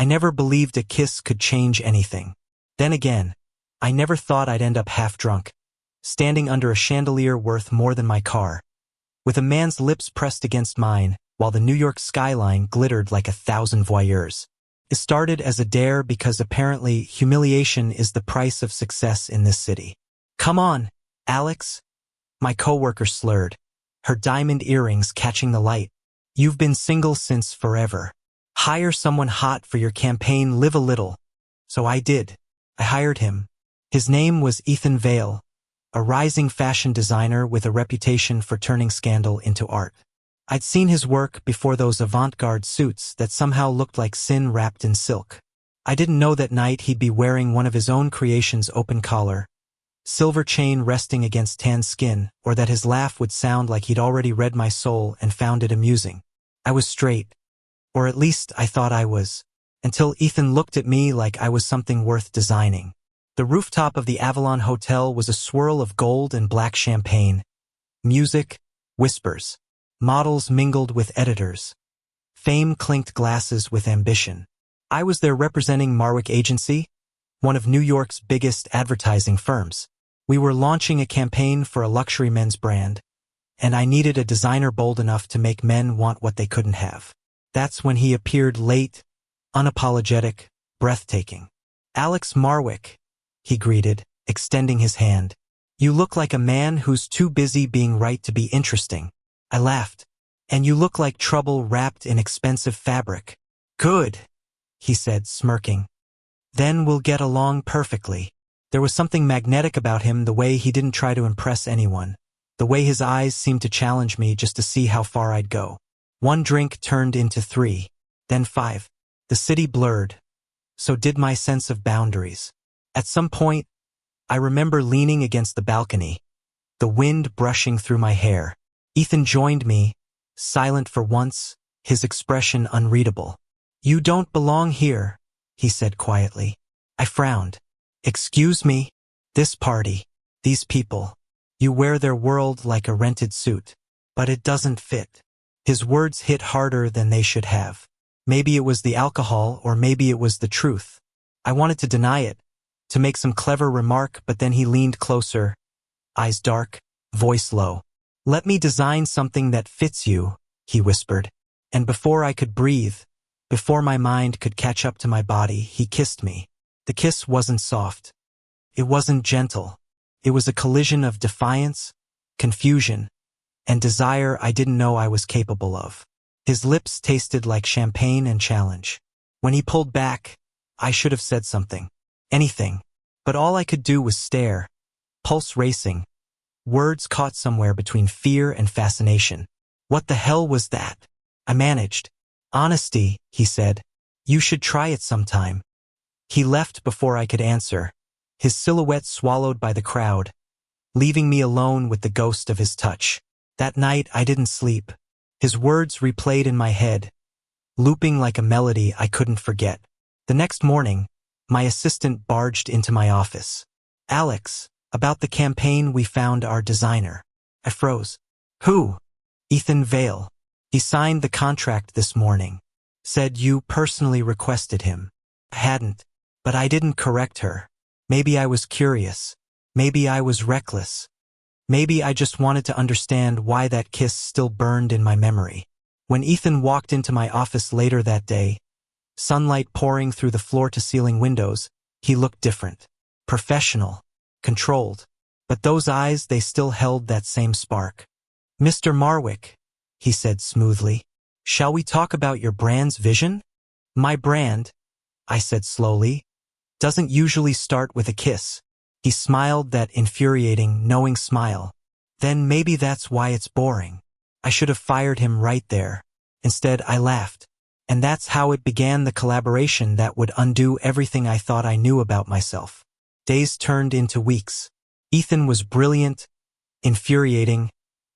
never believed a kiss could change anything. Then again, I never thought I'd end up half drunk, standing under a chandelier worth more than my car, with a man's lips pressed against mine, while the New York skyline glittered like 1,000 voyeurs. It started as a dare because apparently humiliation is the price of success in this city. "Come on, Alex," my coworker slurred, her diamond earrings catching the light. "You've been single since forever. Hire someone hot for your campaign, live a little." So I did. I hired him. His name was Ethan Vale, a rising fashion designer with a reputation for turning scandal into art. I'd seen his work before, those avant-garde suits that somehow looked like sin wrapped in silk. I didn't know that night he'd be wearing one of his own creations, open collar, silver chain resting against tan skin, or that his laugh would sound like he'd already read my soul and found it amusing. I was straight, or at least I thought I was, until Ethan looked at me like I was something worth designing. The rooftop of the Avalon Hotel was a swirl of gold and black champagne, music, whispers. Models mingled with editors. Fame clinked glasses with ambition. I was there representing Marwick Agency, one of New York's biggest advertising firms. We were launching a campaign for a luxury men's brand, and I needed a designer bold enough to make men want what they couldn't have. That's when he appeared, late, unapologetic, breathtaking. "Alex Marwick," he greeted, extending his hand. "You look like a man who's too busy being right to be interesting." I laughed. "And you look like trouble wrapped in expensive fabric." "Good," he said, smirking. "Then we'll get along perfectly." There was something magnetic about him, the way he didn't try to impress anyone, the way his eyes seemed to challenge me just to see how far I'd go. One drink turned into 3, then 5. The city blurred. So did my sense of boundaries. At some point, I remember leaning against the balcony, the wind brushing through my hair. Ethan joined me, silent for once, his expression unreadable. "You don't belong here," he said quietly. I frowned. "Excuse me? This party, these people. You wear their world like a rented suit. But it doesn't fit." His words hit harder than they should have. Maybe it was the alcohol, or maybe it was the truth. I wanted to deny it, to make some clever remark, but then he leaned closer, eyes dark, voice low. "Let me design something that fits you," he whispered. And before I could breathe, before my mind could catch up to my body, he kissed me. The kiss wasn't soft. It wasn't gentle. It was a collision of defiance, confusion, and desire I didn't know I was capable of. His lips tasted like champagne and challenge. When he pulled back, I should have said something. Anything. But all I could do was stare, pulse racing, words caught somewhere between fear and fascination. "What the hell was that?" I managed. "Honesty," he said. "You should try it sometime." He left before I could answer, his silhouette swallowed by the crowd, leaving me alone with the ghost of his touch. That night I didn't sleep. His words replayed in my head, looping like a melody I couldn't forget. The next morning, my assistant barged into my office. "Alex, about the campaign, we found our designer." I froze. "Who?" "Ethan Vale. He signed the contract this morning. Said you personally requested him." I hadn't, but I didn't correct her. Maybe I was curious. Maybe I was reckless. Maybe I just wanted to understand why that kiss still burned in my memory. When Ethan walked into my office later that day, sunlight pouring through the floor-to-ceiling windows, he looked different. Professional. Controlled. But those eyes, they still held that same spark. "Mr. Marwick," he said smoothly, "shall we talk about your brand's vision?" "My brand," I said slowly, "doesn't usually start with a kiss." He smiled, that infuriating, knowing smile. "Then maybe that's why it's boring." I should have fired him right there. Instead, I laughed. And that's how it began, the collaboration that would undo everything I thought I knew about myself. Days turned into weeks. Ethan was brilliant, infuriating,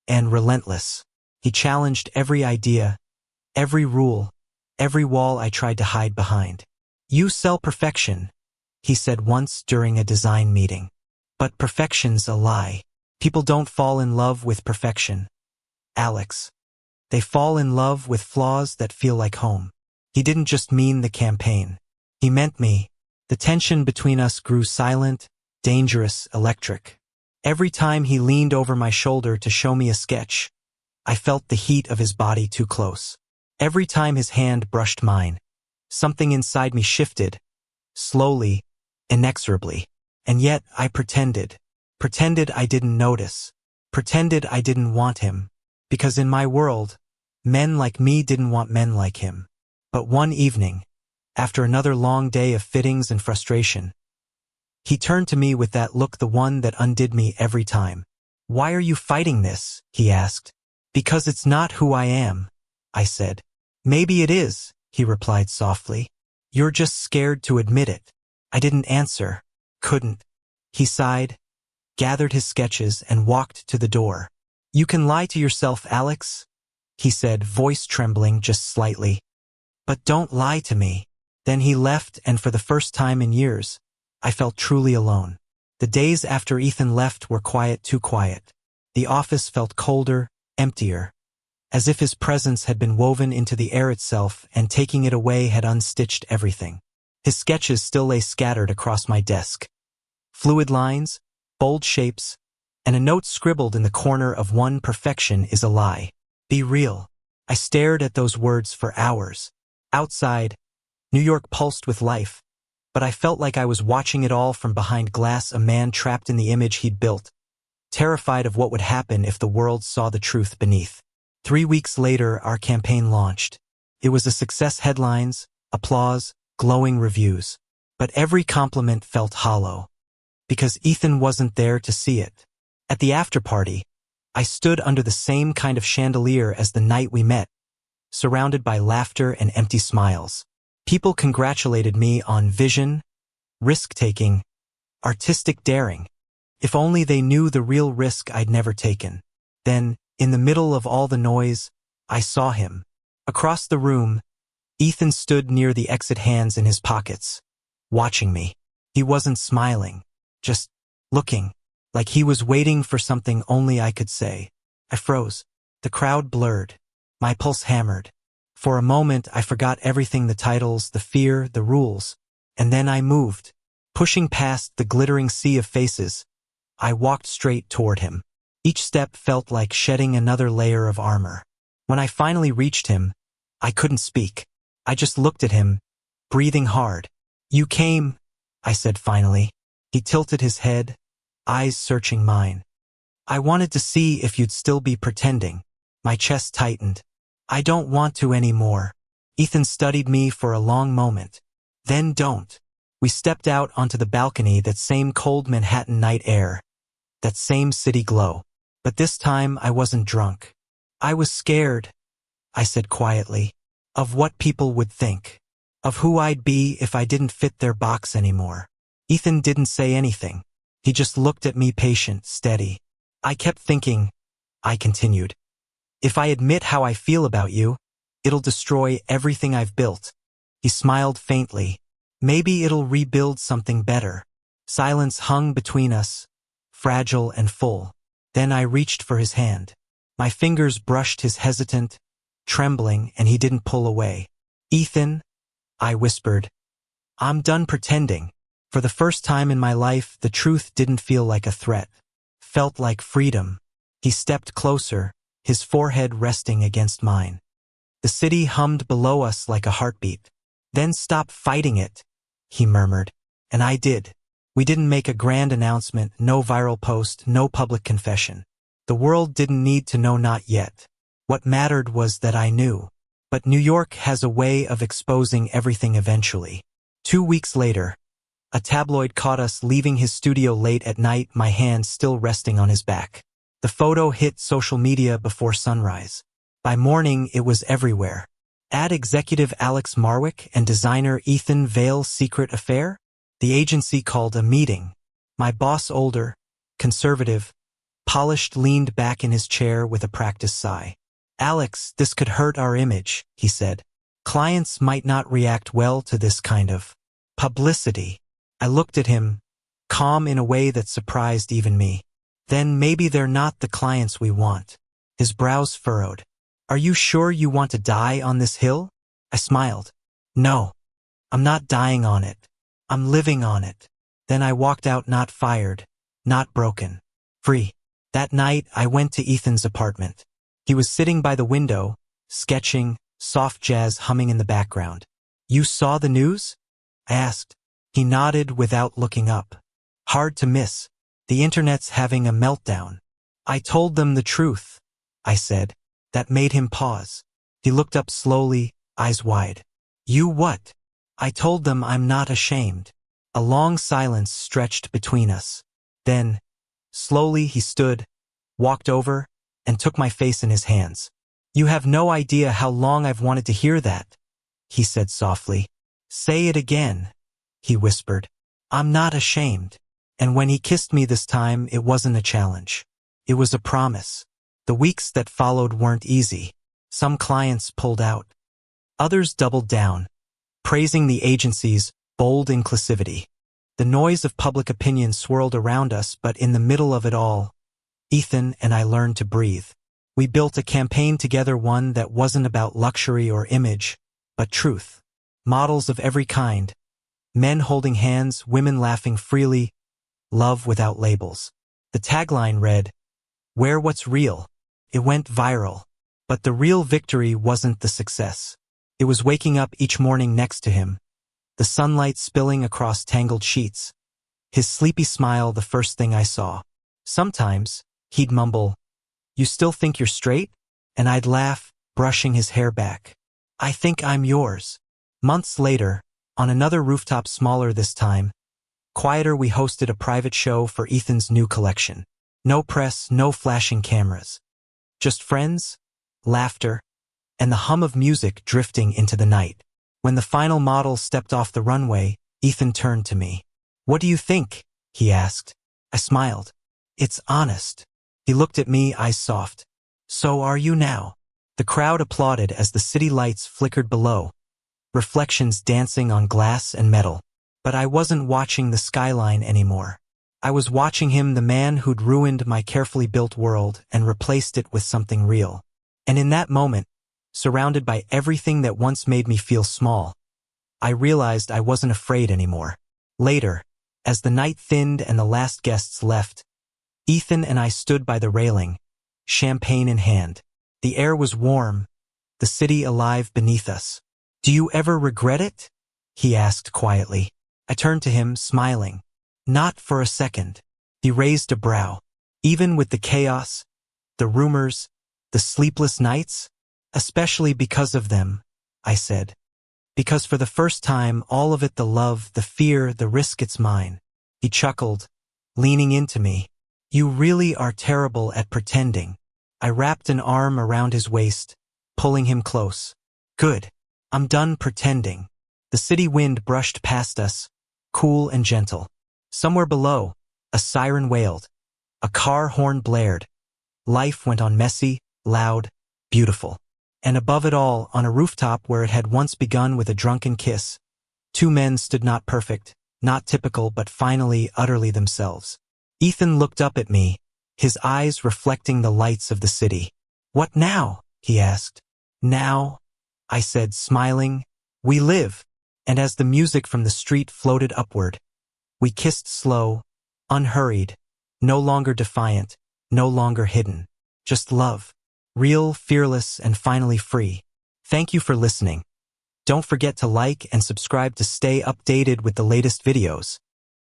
and relentless. He challenged every idea, every rule, every wall I tried to hide behind. "You sell perfection," he said once during a design meeting. "But perfection's a lie. People don't fall in love with perfection, Alex. They fall in love with flaws that feel like home." He didn't just mean the campaign. He meant me. The tension between us grew silent, dangerous, electric. Every time he leaned over my shoulder to show me a sketch, I felt the heat of his body too close. Every time his hand brushed mine, something inside me shifted, slowly, inexorably. And yet I pretended I didn't notice, pretended I didn't want him, because in my world, men like me didn't want men like him. But one evening, after another long day of fittings and frustration, he turned to me with that look, the one that undid me every time. "Why are you fighting this?" he asked. "Because it's not who I am," I said. "Maybe it is," he replied softly. "You're just scared to admit it." I didn't answer. Couldn't. He sighed, gathered his sketches, and walked to the door. "You can lie to yourself, Alex," he said, voice trembling just slightly. "But don't lie to me." Then he left, and for the first time in years, I felt truly alone. The days after Ethan left were quiet, too quiet. The office felt colder, emptier, as if his presence had been woven into the air itself, and taking it away had unstitched everything. His sketches still lay scattered across my desk. Fluid lines, bold shapes, and a note scribbled in the corner of one: "Perfection is a lie. Be real." I stared at those words for hours. Outside, New York pulsed with life, but I felt like I was watching it all from behind glass, a man trapped in the image he'd built, terrified of what would happen if the world saw the truth beneath. 3 weeks later, our campaign launched. It was a success: headlines, applause, glowing reviews. But every compliment felt hollow, because Ethan wasn't there to see it. At the after-party, I stood under the same kind of chandelier as the night we met, surrounded by laughter and empty smiles. People congratulated me on vision, risk-taking, artistic daring. If only they knew the real risk I'd never taken. Then, in the middle of all the noise, I saw him. Across the room, Ethan stood near the exit, hands in his pockets, watching me. He wasn't smiling, just looking, like he was waiting for something only I could say. I froze. The crowd blurred. My pulse hammered. For a moment, I forgot everything: the titles, the fear, the rules. And then I moved. Pushing past the glittering sea of faces, I walked straight toward him. Each step felt like shedding another layer of armor. When I finally reached him, I couldn't speak. I just looked at him, breathing hard. "You came," I said finally. He tilted his head, eyes searching mine. "I wanted to see if you'd still be pretending." My chest tightened. "I don't want to anymore." Ethan studied me for a long moment. "Then don't." We stepped out onto the balcony, that same cold Manhattan night air, that same city glow. But this time I wasn't drunk. I was scared, I said quietly, of what people would think, of who I'd be if I didn't fit their box anymore. Ethan didn't say anything. He just looked at me, patient, steady. "I kept thinking," I continued, "if I admit how I feel about you, it'll destroy everything I've built." He smiled faintly. "Maybe it'll rebuild something better." Silence hung between us, fragile and full. Then I reached for his hand. My fingers brushed his, hesitant, trembling, and he didn't pull away. "Ethan," I whispered, "I'm done pretending." For the first time in my life, the truth didn't feel like a threat. Felt like freedom. He stepped closer, his forehead resting against mine. The city hummed below us like a heartbeat. "Then stop fighting it," he murmured. And I did. We didn't make a grand announcement, no viral post, no public confession. The world didn't need to know, not yet. What mattered was that I knew. But New York has a way of exposing everything eventually. 2 weeks later, a tabloid caught us leaving his studio late at night, my hand still resting on his back. The photo hit social media before sunrise. By morning, it was everywhere. Ad executive Alex Marwick and designer Ethan Vale's secret affair? The agency called a meeting. My boss, older, conservative, polished, leaned back in his chair with a practiced sigh. "Alex, this could hurt our image," he said. "Clients might not react well to this kind of publicity." I looked at him, calm in a way that surprised even me. "Then maybe they're not the clients we want." His brows furrowed. "Are you sure you want to die on this hill?" I smiled. No, I'm not dying on it. I'm living on it. Then I walked out not fired, not broken. Free. That night, I went to Ethan's apartment. He was sitting by the window, sketching, soft jazz humming in the background. You saw the news? I asked. He nodded without looking up. Hard to miss. The internet's having a meltdown. I told them the truth, I said. That made him pause. He looked up slowly, eyes wide. You what? I told them I'm not ashamed. A long silence stretched between us. Then, slowly he stood, walked over, and took my face in his hands. You have no idea how long I've wanted to hear that, he said softly. Say it again, he whispered. I'm not ashamed. And when he kissed me this time, it wasn't a challenge. It was a promise. The weeks that followed weren't easy. Some clients pulled out. Others doubled down, praising the agency's bold inclusivity. The noise of public opinion swirled around us, but in the middle of it all, Ethan and I learned to breathe. We built a campaign together, one that wasn't about luxury or image, but truth. Models of every kind. Men holding hands, women laughing freely, love without labels. The tagline read, "Wear what's real." It went viral. But the real victory wasn't the success. It was waking up each morning next to him, the sunlight spilling across tangled sheets. His sleepy smile the first thing I saw. Sometimes, he'd mumble, "You still think you're straight?" And I'd laugh, brushing his hair back. "I think I'm yours." Months later, on another rooftop smaller this time, quieter, we hosted a private show for Ethan's new collection. No press, no flashing cameras. Just friends, laughter, and the hum of music drifting into the night. When the final model stepped off the runway, Ethan turned to me. "What do you think?" he asked. I smiled. "It's honest." He looked at me, eyes soft. "So are you now?" The crowd applauded as the city lights flickered below, reflections dancing on glass and metal. But I wasn't watching the skyline anymore. I was watching him, the man who'd ruined my carefully built world and replaced it with something real. And in that moment, surrounded by everything that once made me feel small, I realized I wasn't afraid anymore. Later, as the night thinned and the last guests left, Ethan and I stood by the railing, champagne in hand. The air was warm, the city alive beneath us. "Do you ever regret it?" he asked quietly. I turned to him, smiling. "Not for a second." He raised a brow. "Even with the chaos, the rumors, the sleepless nights?" "Especially because of them," I said. "Because for the first time, all of it, the love, the fear, the risk, it's mine." He chuckled, leaning into me. "You really are terrible at pretending." I wrapped an arm around his waist, pulling him close. "Good. I'm done pretending." The city wind brushed past us, cool and gentle. Somewhere below, a siren wailed. A car horn blared. Life went on, messy, loud, beautiful. And above it all, on a rooftop where it had once begun with a drunken kiss, two men stood, not perfect, not typical, but finally utterly themselves. Ethan looked up at me, his eyes reflecting the lights of the city. "What now?" he asked. "Now," I said, smiling, "we live." And as the music from the street floated upward, we kissed slow, unhurried, no longer defiant, no longer hidden. Just love. Real, fearless, and finally free. Thank you for listening. Don't forget to like and subscribe to stay updated with the latest videos.